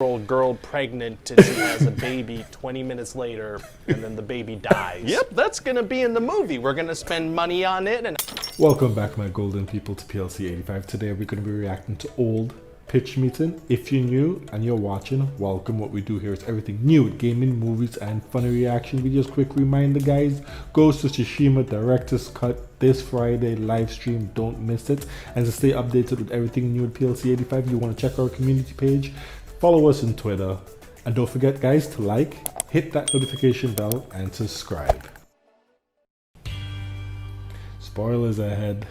Old girl pregnant and she has a baby 20 minutes later and then the baby dies. Yep, that's gonna be in the movie. We're gonna spend money on it and... Welcome back, my golden people, to PLC85. Today we're going to be reacting to old pitch meeting. If you're new and you're watching, welcome. What we do here is everything new with gaming, movies, and funny reaction videos. Quick reminder, guys, Ghost of Tsushima Directors cut this Friday, live stream, don't miss it. And to stay updated with everything new at PLC85, you want to check our community page, follow us on Twitter, and don't forget, guys, to like, hit that notification bell, and subscribe. Spoilers ahead.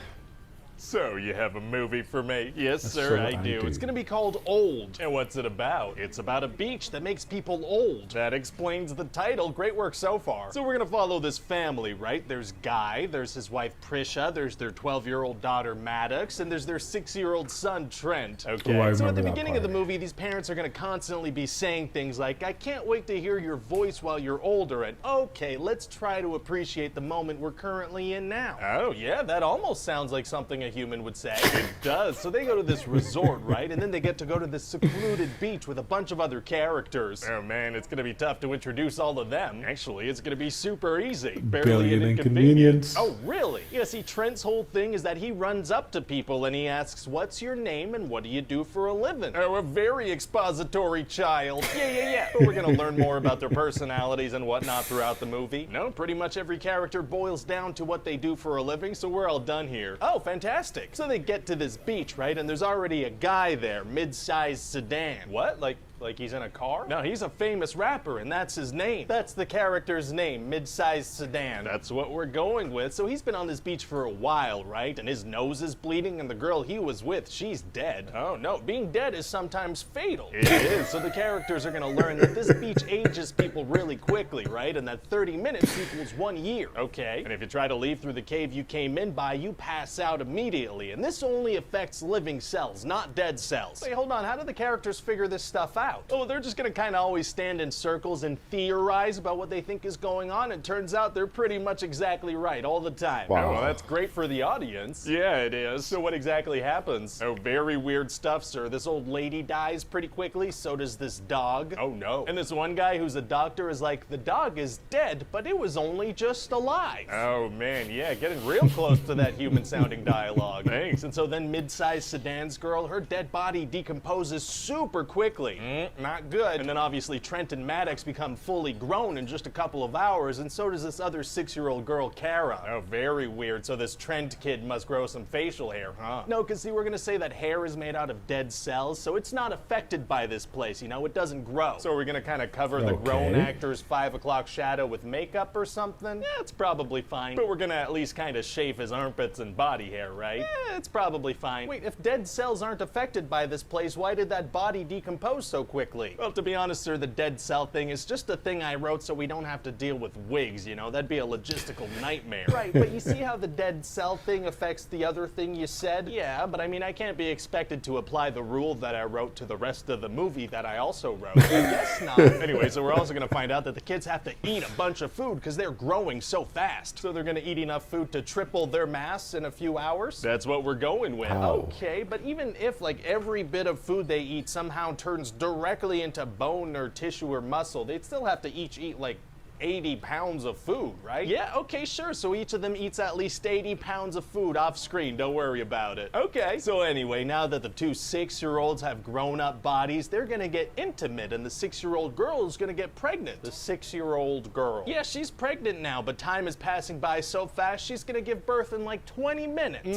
So, you have a movie for me? Yes, sir, So I do. It's gonna be called Old. And what's it about? It's about a beach that makes people old. That explains the title. Great work so far. So we're gonna follow this family, right? There's Guy, there's his wife Prisha, there's their 12-year-old daughter Maddox, and there's their 6-year-old son Trent. Okay, Oh, so at the that beginning of the movie, these parents are gonna constantly be saying things like, I can't wait to hear your voice while you're older, and okay, let's try to appreciate the moment we're currently in now. Oh yeah, that almost sounds like something a human would say. It does. So they go to this resort, right? And then they get to go to this secluded beach with a bunch of other characters. Oh man, it's gonna be tough to introduce all of them. Actually, it's gonna be super easy. Barely an inconvenience. Oh really? Yeah, see, Trent's whole thing is that he runs up to people and he asks, what's your name and what do you do for a living? Oh, a very expository child. Yeah. But we're gonna learn more about their personalities and whatnot throughout the movie. No, pretty much every character boils down to what they do for a living, so we're all done here. Oh, fantastic. So they get to this beach, right? And there's already a guy there, mid-sized sedan. What? Like he's in a car? No, he's a famous rapper, and that's his name. That's the character's name, mid-sized sedan. That's what we're going with. So he's been on this beach for a while, right? And his nose is bleeding, and the girl he was with, she's dead. Oh no, being dead is sometimes fatal. It is. So the characters are gonna learn that this beach ages people really quickly, right? And that 30 minutes equals 1 year. Okay. And if you try to leave through the cave you came in by, you pass out immediately. And this only affects living cells, not dead cells. Wait, hold on, how do the characters figure this stuff out? Oh, they're just gonna kind of always stand in circles and theorize about what they think is going on, and turns out they're pretty much exactly right all the time. Wow. Oh, well, that's great for the audience. Yeah, it is. So what exactly happens? Oh, very weird stuff, sir. This old lady dies pretty quickly, so does this dog. Oh no. And this one guy who's a doctor is like, the dog is dead, but it was only just alive. Oh man, yeah, getting real close to that human-sounding dialogue. Thanks. And so then mid-sized sedan's girl, her dead body decomposes super quickly. Not good. And then obviously Trent and Maddox become fully grown in just a couple of hours, and so does this other 6-year-old girl, Kara. Oh, very weird. So this Trent kid must grow some facial hair, huh? No, because see, we're gonna say that hair is made out of dead cells, so it's not affected by this place, you know? It doesn't grow. So we're gonna kind of cover the grown actor's 5 o'clock shadow with makeup or something? Yeah, it's probably fine. But we're gonna at least kind of shave his armpits and body hair, right? Yeah, it's probably fine. Wait, if dead cells aren't affected by this place, why did that body decompose so quickly? Well, to be honest, sir, the dead cell thing is just a thing I wrote so we don't have to deal with wigs, you know? That'd be a logistical nightmare. Right, but you see how the dead cell thing affects the other thing you said? Yeah, but I mean, I can't be expected to apply the rule that I wrote to the rest of the movie that I also wrote. I guess not. Anyway, so we're also gonna find out that the kids have to eat a bunch of food because they're growing so fast. So they're gonna eat enough food to triple their mass in a few hours? That's what we're going with. Wow. Okay, but even if like every bit of food they eat somehow turns directly into bone or tissue or muscle, they'd still have to each eat like 80 pounds of food, right? Yeah, okay, sure. So each of them eats at least 80 pounds of food off screen. Don't worry about it. Okay. So anyway, now that the two 6-year-olds have grown-up bodies, they're gonna get intimate, and the 6-year-old girl is gonna get pregnant. The 6-year-old girl. Yeah, she's pregnant now, but time is passing by so fast, she's gonna give birth in like 20 minutes.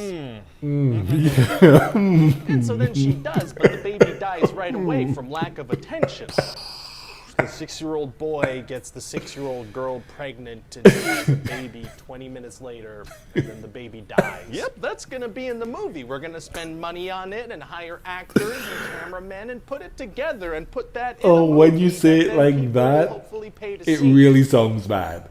And so then she does, but the baby dies right away from lack of attention. The 6-year-old boy gets the 6-year-old girl pregnant and has a baby 20 minutes later, and then the baby dies. Yep, that's gonna be in the movie. We're gonna spend money on it and hire actors and cameramen and put it together and put that in a movie. When you say it like that, hopefully pay to it see. really sounds bad.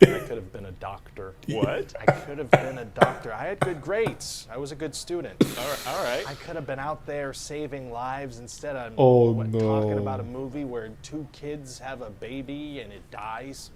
I could have been a doctor. What? I could have been a doctor. I had good grades. I was a good student. All right. I could have been out there saving lives instead of talking about a movie where 2 kids have a baby and it dies.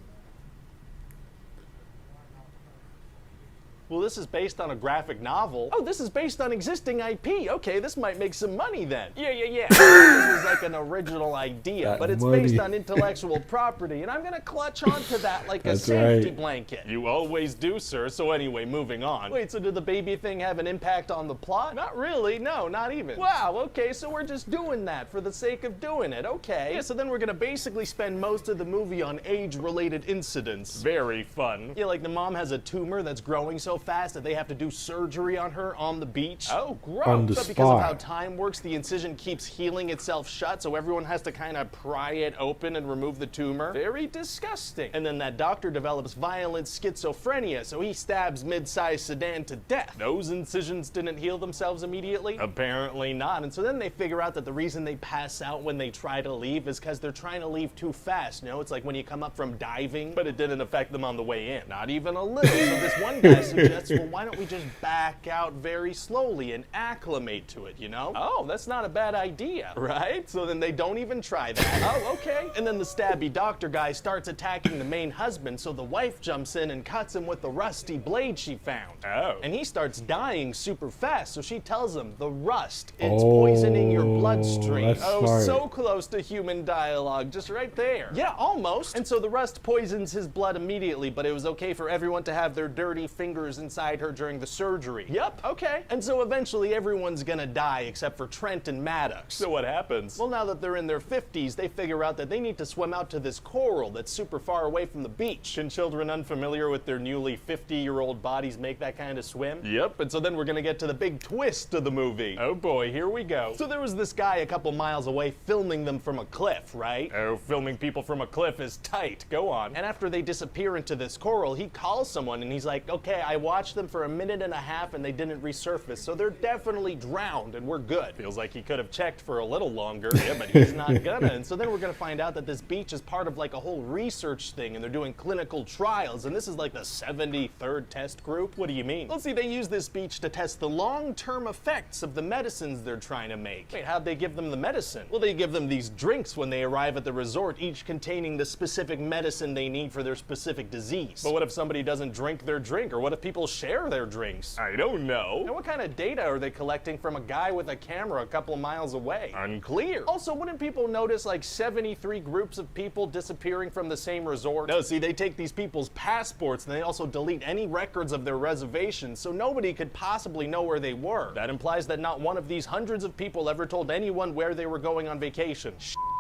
Well, this is based on a graphic novel. Oh, this is based on existing IP. Okay, this might make some money then. Yeah. This is like an original idea, but it's based on intellectual property, and I'm gonna clutch onto that like a safety blanket. You always do, sir. So anyway, moving on. Wait, so did the baby thing have an impact on the plot? Not really, no, not even. Wow, okay, so we're just doing that for the sake of doing it, okay. Yeah, so then we're gonna basically spend most of the movie on age-related incidents. Very fun. Yeah, like the mom has a tumor that's growing so fast that they have to do surgery on her on the beach. Oh, gross. On the But because of how time works, the incision keeps healing itself shut, so everyone has to kind of pry it open and remove the tumor. Very disgusting. And then that doctor develops violent schizophrenia, so he stabs mid-sized sedan to death. Those incisions didn't heal themselves immediately? Apparently not. And so then they figure out that the reason they pass out when they try to leave is because they're trying to leave too fast. You know, it's like when you come up from diving, but it didn't affect them on the way in. Not even a little. So this one guy suggests, well, why don't we just back out very slowly and acclimate to it, you know? Oh, that's not a bad idea, right? So then they don't even try that. Oh, okay. And then the stabby doctor guy starts attacking the main husband, so the wife jumps in and cuts him with the rusty blade she found. Oh. And he starts dying super fast, so she tells him, the rust, it's poisoning your bloodstream. Oh, so close to human dialogue, just right there. Yeah, almost. And so the rust poisons his blood immediately, but it was okay for everyone to have their dirty fingers inside her during the surgery. Yep, okay. And so eventually everyone's gonna die except for Trent and Maddox. So what happens? Well, now that they're in their 50s, they figure out that they need to swim out to this coral that's super far away from the beach. Can children unfamiliar with their newly 50-year-old bodies make that kind of swim? Yep, and so then we're gonna get to the big twist of the movie. Oh boy, here we go. So there was this guy a couple miles away filming them from a cliff, right? Oh, filming people from a cliff is tight. Go on. And after they disappear into this coral, he calls someone and he's like, okay, I watched them for a minute and a half and they didn't resurface, so they're definitely drowned and we're good. Feels like he could have checked for a little longer, yeah, but he's not gonna. And so then we're gonna find out that this beach is part of like a whole research thing and they're doing clinical trials, and this is like the 73rd test group. What do you mean? Let's see, they use this beach to test the long-term effects of the medicines they're trying to make. Wait, how'd they give them the medicine? Well, they give them these drinks when they arrive at the resort, each containing the specific medicine they need for their specific disease. But what if somebody doesn't drink their drink, or what if people share their drinks? I don't know. And what kind of data are they collecting from a guy with a camera a couple miles away? Unclear. Also, wouldn't people notice like 73 groups of people disappearing from the same resort? No, see, they take these people's passports and they also delete any records of their reservations, so nobody could possibly know where they were. That implies that not one of these hundreds of people ever told anyone where they were going on vacation.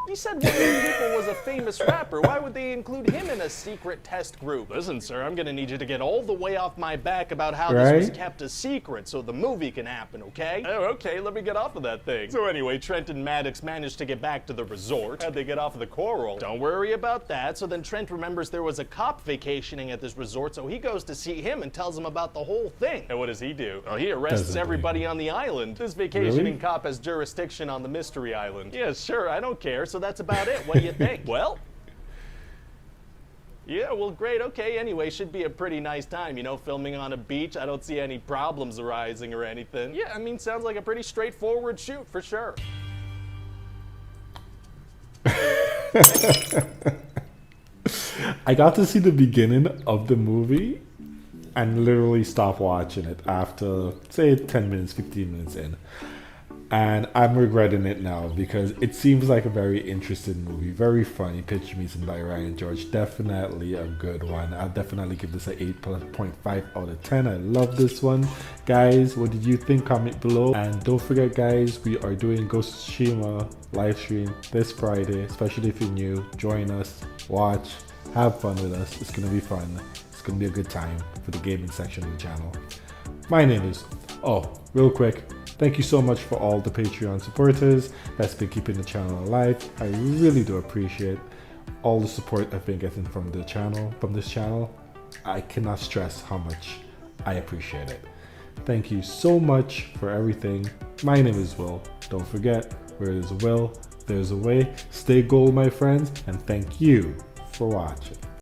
He said one of these people was a famous rapper. Why would they include him in a secret test group? Listen, sir, I'm gonna need you to get all the way off my back about how this was kept a secret so the movie can happen, okay? Oh, okay, let me get off of that thing. So anyway, Trent and Maddox managed to get back to the resort. How'd they get off of the coral? Don't worry about that. So then Trent remembers there was a cop vacationing at this resort, so he goes to see him and tells him about the whole thing. And what does he do? Oh, he arrests everybody on the island. This vacationing cop has jurisdiction on the mystery island. Yeah, sure, I don't care. So that's about it. What do you think? Well, yeah, well, great. Okay, anyway, should be a pretty nice time, you know, filming on a beach. I don't see any problems arising or anything. Yeah, I mean, sounds like a pretty straightforward shoot for sure. I got to see the beginning of the movie and literally stopped watching it after, say, 10 minutes, 15 minutes in. And I'm regretting it now because it seems like a very interesting movie, very funny. Pitch Meeting by Ryan George, definitely a good one. I'll definitely give this an 8.5 out of 10. I love this one. Guys, what did you think? Comment below. And don't forget, guys, we are doing Ghost of Tsushima live stream this Friday, especially if you're new. Join us, watch, have fun with us. It's going to be fun. It's going to be a good time for the gaming section of the channel. My name is, real quick, thank you so much for all the Patreon supporters that's been keeping the channel alive. I really do appreciate all the support I've been getting from this channel. I cannot stress how much I appreciate it. Thank you so much for everything. My name is Will. Don't forget, where there's a will, there's a way. Stay gold, my friends, and thank you for watching.